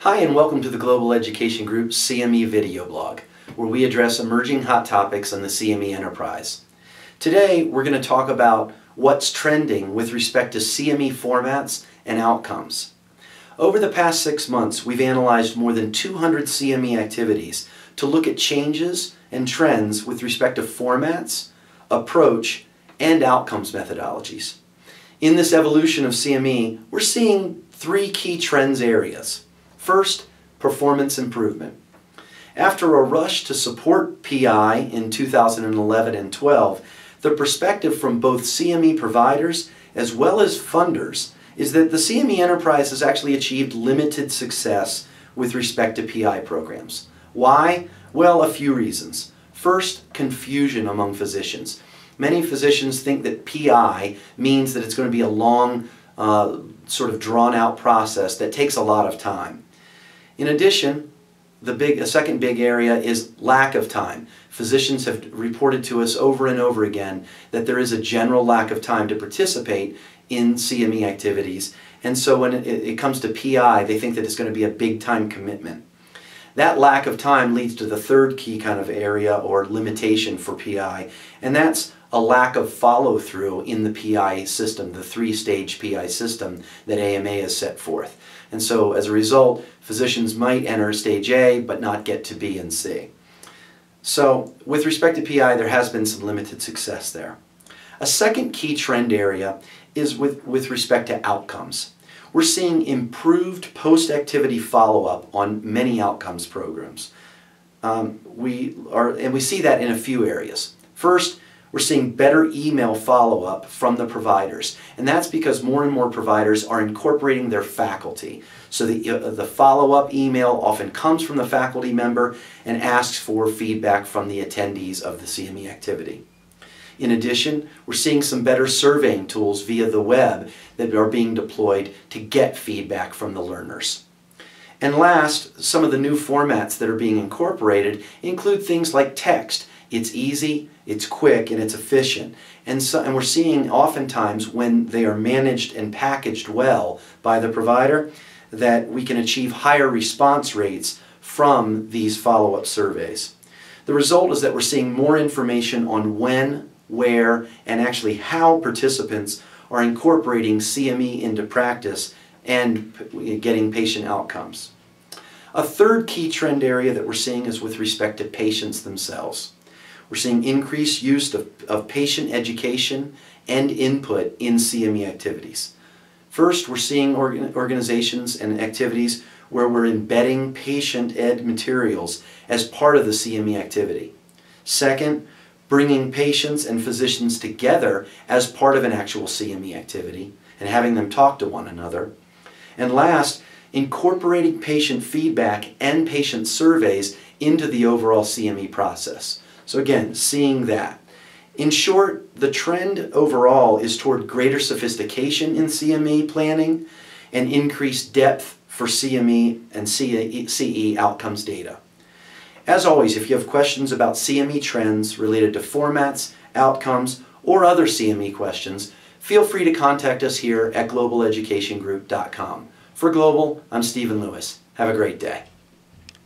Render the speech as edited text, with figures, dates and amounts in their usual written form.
Hi and welcome to the Global Education Group's CME video blog, where we address emerging hot topics in the CME enterprise. Today we're going to talk about what's trending with respect to CME formats and outcomes. Over the past 6 months, we've analyzed more than 200 CME activities to look at changes and trends with respect to formats, approach, and outcomes methodologies. In this evolution of CME, we're seeing 3 key trends areas. First, performance improvement. After a rush to support PI in 2011 and 12, the perspective from both CME providers as well as funders is that the CME enterprise has actually achieved limited success with respect to PI programs. Why? Well, a few reasons. First, confusion among physicians. Many physicians think that PI means that it's going to be a long, sort of drawn-out process that takes a lot of time. In addition, a second big area is lack of time. Physicians have reported to us over and over again that there is a general lack of time to participate in CME activities, and so when it comes to PI, they think that it's going to be a big time commitment. That lack of time leads to the third key kind of area or limitation for PI, and that's a lack of follow-through in the PI system, the 3-stage PI system that AMA has set forth. And so as a result, physicians might enter stage A but not get to B and C. So with respect to PI, there has been some limited success there. A second key trend area is with respect to outcomes. We're seeing improved post-activity follow-up on many outcomes programs. We see that in a few areas. First, we're seeing better email follow-up from the providers, and that's because more and more providers are incorporating their faculty. So the follow-up email often comes from the faculty member and asks for feedback from the attendees of the CME activity. In addition, we're seeing some better surveying tools via the web that are being deployed to get feedback from the learners. And last, some of the new formats that are being incorporated include things like text. It's easy, it's quick, and it's efficient. And we're seeing oftentimes when they are managed and packaged well by the provider that we can achieve higher response rates from these follow-up surveys. The result is that we're seeing more information on when, where, and actually how participants are incorporating CME into practice and getting patient outcomes. A third key trend area that we're seeing is with respect to patients themselves. We're seeing increased use of patient education and input in CME activities. First, we're seeing organizations and activities where we're embedding patient ed materials as part of the CME activity. Second, bringing patients and physicians together as part of an actual CME activity and having them talk to one another. And last, incorporating patient feedback and patient surveys into the overall CME process. So again, seeing that. In short, the trend overall is toward greater sophistication in CME planning and increased depth for CME and CE outcomes data. As always, if you have questions about CME trends related to formats, outcomes, or other CME questions, feel free to contact us here at globaleducationgroup.com. For Global, I'm Stephen Lewis. Have a great day.